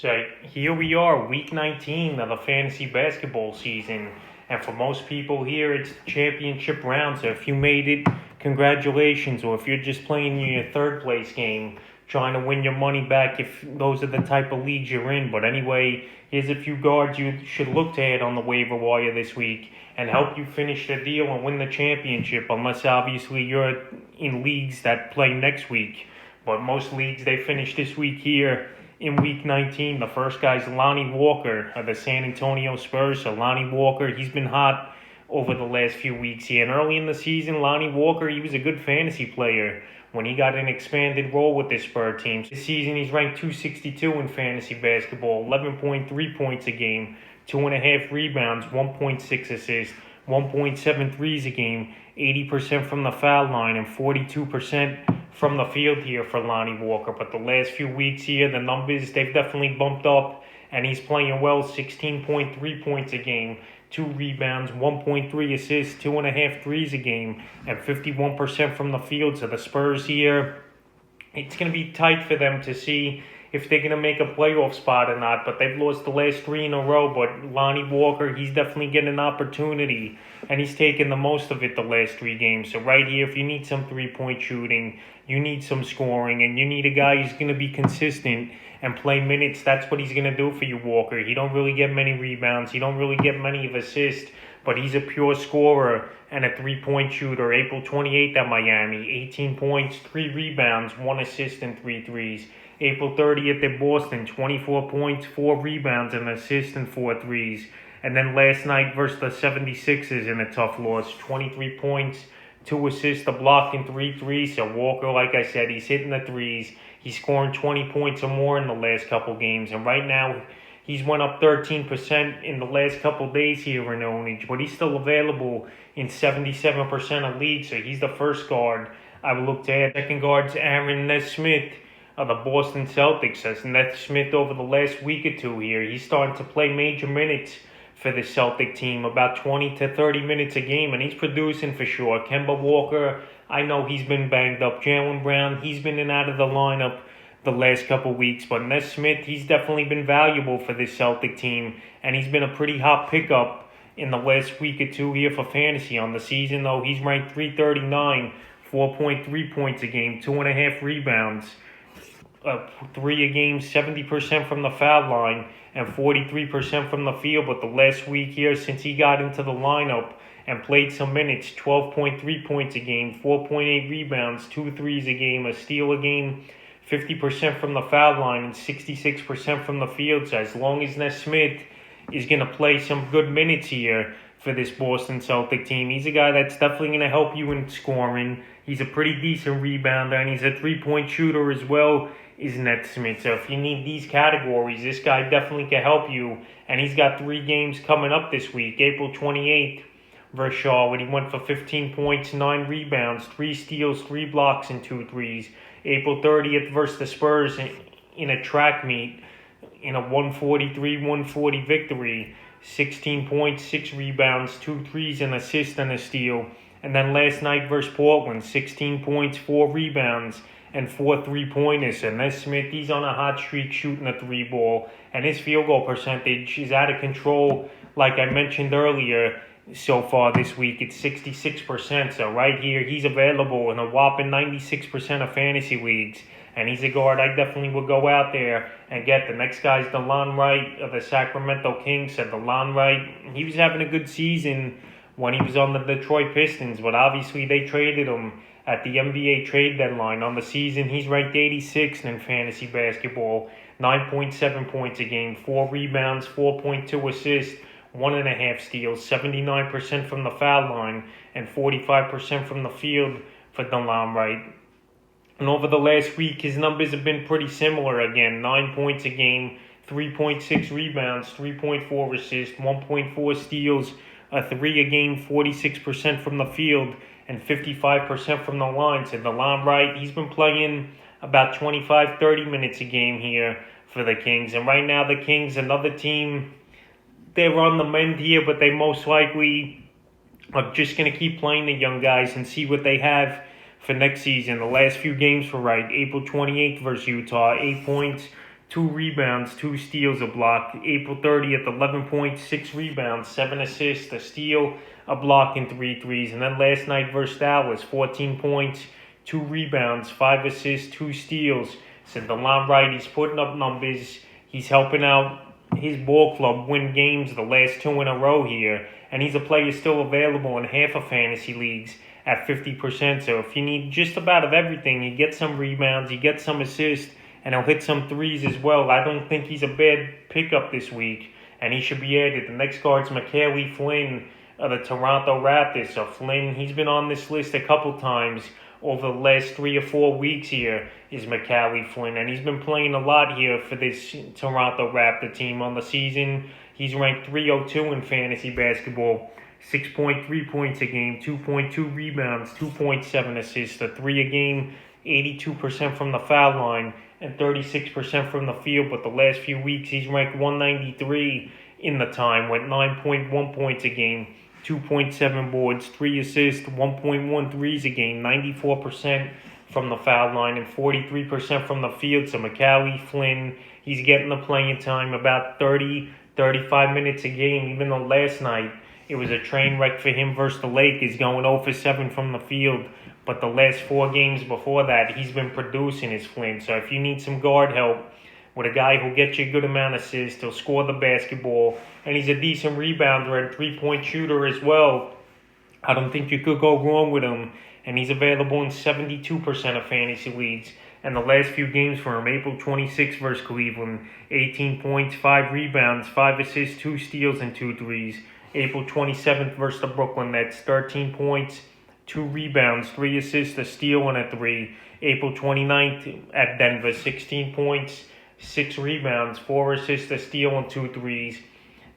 So here we are, week 19 of the fantasy basketball season. And for most people here, it's the championship round. So if you made it, congratulations. Or if you're just playing your third place game, trying to win your money back if those are the type of leagues you're in. But anyway, here's a few guards you should look to add on the waiver wire this week and help you finish the deal and win the championship, unless obviously you're in leagues that play next week. But most leagues, they finish this week here in week 19. The first guy's Lonnie Walker of the San Antonio Spurs. So Lonnie Walker, he's been hot over the last few weeks here. And early in the season, Lonnie Walker, he was a good fantasy player when he got an expanded role with this Spur team. This season, he's ranked 262 in fantasy basketball, 11.3 points a game, 2.5 rebounds, 1.6 assists, 1.7 threes a game, 80% from the foul line, and 42% from the field here for Lonnie Walker. But the last few weeks here, the numbers, they've definitely bumped up, and he's playing well. 16.3 points a game, 2 rebounds, 1.3 assists, 2.5 threes a game, and 51% from the field. So the Spurs here, it's going to be tight for them to see if they're going to make a playoff spot or not. But they've lost the last 3 in a row. But Lonnie Walker, he's definitely getting an opportunity, and he's taken the most of it the last 3 games. So right here, if you need some three-point shooting, you need some scoring, and you need a guy who's going to be consistent and play minutes, that's what he's going to do for you, Walker. He don't really get many rebounds. He don't really get many of assists, but he's a pure scorer and a three-point shooter. April 28th at Miami, 18 points, 3 rebounds, 1 assist, and 3 threes. April 30th at Boston, 24 points, 4 rebounds, an assist, and 4 threes. And then last night versus the 76ers in a tough loss, 23 points, 2 assists, a block, and 3 threes. So Walker, like I said, he's hitting the threes. He's scoring 20 points or more in the last couple games. And right now, he's went up 13% in the last couple days here in ownage. But he's still available in 77% of leagues. So he's the first guard I would look to add. Second guard's Aaron Nesmith of the Boston Celtics. As Nesmith over the last week or two here, he's starting to play major minutes for the Celtic team, about 20 to 30 minutes a game, and he's producing for sure. Kemba Walker, I know he's been banged up. Jaylen Brown, he's been in and out of the lineup the last couple weeks, but Nesmith, he's definitely been valuable for this Celtic team, and he's been a pretty hot pickup in the last week or two here for fantasy. On the season, though, he's ranked 339, 4.3 points a game, 2.5 rebounds, 3 a game, 70% from the foul line, and 43% from the field. But the last week here, since he got into the lineup and played some minutes, 12.3 points a game, 4.8 rebounds, 2 threes a game, a steal a game, 50% from the foul line, and 66% from the field. So as long as Nesmith is going to play some good minutes here for this Boston Celtic team, he's a guy that's definitely going to help you in scoring. He's a pretty decent rebounder, and he's a three-point shooter as well, is Nesmith. So if you need these categories, this guy definitely can help you. And he's got 3 games coming up this week. April 28th versus Charlotte, he went for 15 points, 9 rebounds, 3 steals, 3 blocks, and 2 threes. April 30th versus the Spurs in a track meet in a 143-140 victory. 16 points, 6 rebounds, 2 threes, an assist, and a steal. And then last night versus Portland, 16 points, 4 rebounds, and 4 3-pointers. And Nesmith, he's on a hot streak shooting a 3-ball. And his field goal percentage is out of control, like I mentioned earlier. So far this week, it's 66%. So right here, he's available in a whopping 96% of fantasy leagues. And he's a guard I definitely would go out there and get. The next guy's Delon Wright of the Sacramento Kings. So Delon Wright, he was having a good season when he was on the Detroit Pistons, but obviously they traded him at the NBA trade deadline. On the season, he's ranked 86th in fantasy basketball, 9.7 points a game, 4 rebounds, 4.2 assists, 1.5 steals, 79% from the foul line, and 45% from the field for Delon Wright. And over the last week, his numbers have been pretty similar again. 9 points a game, 3.6 rebounds, 3.4 assists, 1.4 steals, a 3 a game, 46% from the field, and 55% from the line. So Delon Wright, he's been playing about 25-30 minutes a game here for the Kings. And right now, the Kings, another team, they're on the mend here, but they most likely are just going to keep playing the young guys and see what they have for next season. The last few games for Wright, April 28th versus Utah, 8 points, 2 rebounds, 2 steals, a block. April 30th, 11 points, 6 rebounds, 7 assists, a steal, a block, and 3 threes. And then last night versus Dallas, 14 points, 2 rebounds, 5 assists, 2 steals. So Delon Wright, he's putting up numbers. He's helping out his ball club win games the last 2 in a row here. And he's a player still available in half of fantasy leagues at 50%. So if you need just about of everything, you get some rebounds, you get some assists, and he'll hit some threes as well. I don't think he's a bad pickup this week, and he should be added. The next guard's McCallum Flynn of the Toronto Raptors. So Flynn, he's been on this list a couple times over the last 3 or 4 weeks here, is McCallum Flynn, and he's been playing a lot here for this Toronto Raptor team on the season. He's ranked 302 in fantasy basketball, 6.3 points a game, 2.2 rebounds, 2.7 assists, a 3 a game, 82% from the foul line, and 36% from the field. But the last few weeks, he's ranked 193 in the time, with 9.1 points a game, 2.7 boards, 3 assists, 1.1 threes a game, 94% from the foul line, and 43% from the field. So McCallum Flynn, he's getting the playing time, about 35 minutes a game, even though last night it was a train wreck for him versus the Lakers, going 0 for 7 from the field. But the last 4 games before that, he's been producing his Flynn. So if you need some guard help with a guy who'll get you a good amount of assists, he'll score the basketball, and he's a decent rebounder and 3-point shooter as well, I don't think you could go wrong with him. And he's available in 72% of fantasy leagues. And the last few games for him, April 26th versus Cleveland, 18 points, 5 rebounds, 5 assists, 2 steals, and 2 threes. April 27th versus the Brooklyn Nets, 13 points, 2 rebounds, 3 assists, a steal, and a 3. April 29th at Denver, 16 points, 6 rebounds, 4 assists, a steal, and 2 threes.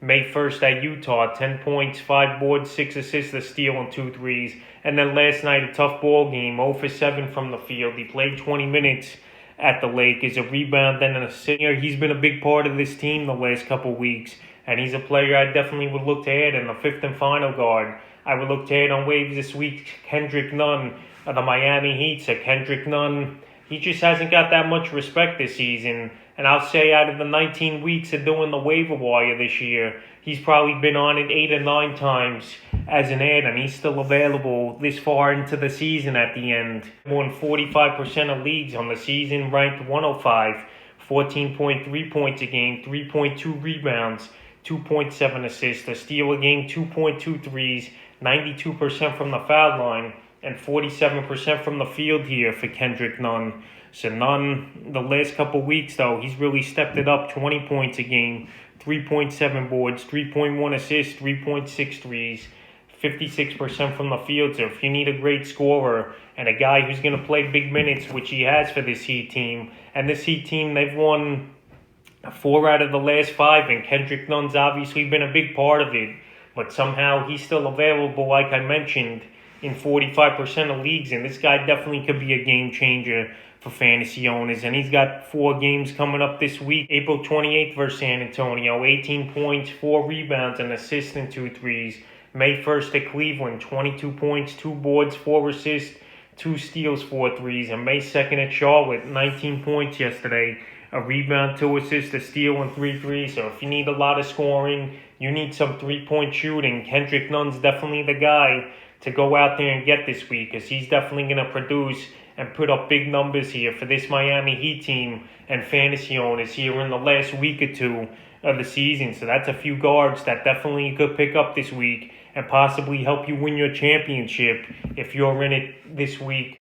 May 1st at Utah, 10 points, 5 boards, 6 assists, a steal, and 2 threes. And then last night, a tough ball game, 0 for 7 from the field. He played 20 minutes at the Lakers, a rebound, and an assist. He's been a big part of this team the last couple weeks, and he's a player I definitely would look to add in the 5th and final guard. I would look to add on waivers this week Kendrick Nunn of the Miami Heat. So Kendrick Nunn, he just hasn't got that much respect this season. And I'll say out of the 19 weeks of doing the waiver wire this year, he's probably been on it 8 or 9 times as an ad, and he's still available this far into the season at the end. Won 45% of leagues on the season, ranked 105, 14.3 points a game, 3.2 rebounds, 2.7 assists, a steal a game, 2.2 threes, 92% from the foul line, and 47% from the field here for Kendrick Nunn. So Nunn, the last couple weeks, though, he's really stepped it up, 20 points a game, 3.7 boards, 3.1 assists, 3.6 threes, 56% from the field. So if you need a great scorer and a guy who's going to play big minutes, which he has for this Heat team, and this Heat team, they've won 4 out of the last 5, and Kendrick Nunn's obviously been a big part of it, but somehow he's still available, like I mentioned, in 45% of leagues, and this guy definitely could be a game changer for fantasy owners. And he's got 4 games coming up this week. April 28th versus San Antonio, 18 points, 4 rebounds, and assists, and 2 threes. May 1st at Cleveland, 22 points, 2 boards, 4 assists, 2 steals, 4 threes. And May 2nd at Charlotte, 19 points yesterday, a rebound, 2 assists, a steal, and 3 threes. So if you need a lot of scoring, you need some 3-point shooting, Kendrick Nunn's definitely the guy to go out there and get this week, because he's definitely going to produce and put up big numbers here for this Miami Heat team and fantasy owners here in the last week or 2 of the season. So that's a few guards that definitely you could pick up this week and possibly help you win your championship if you're in it this week.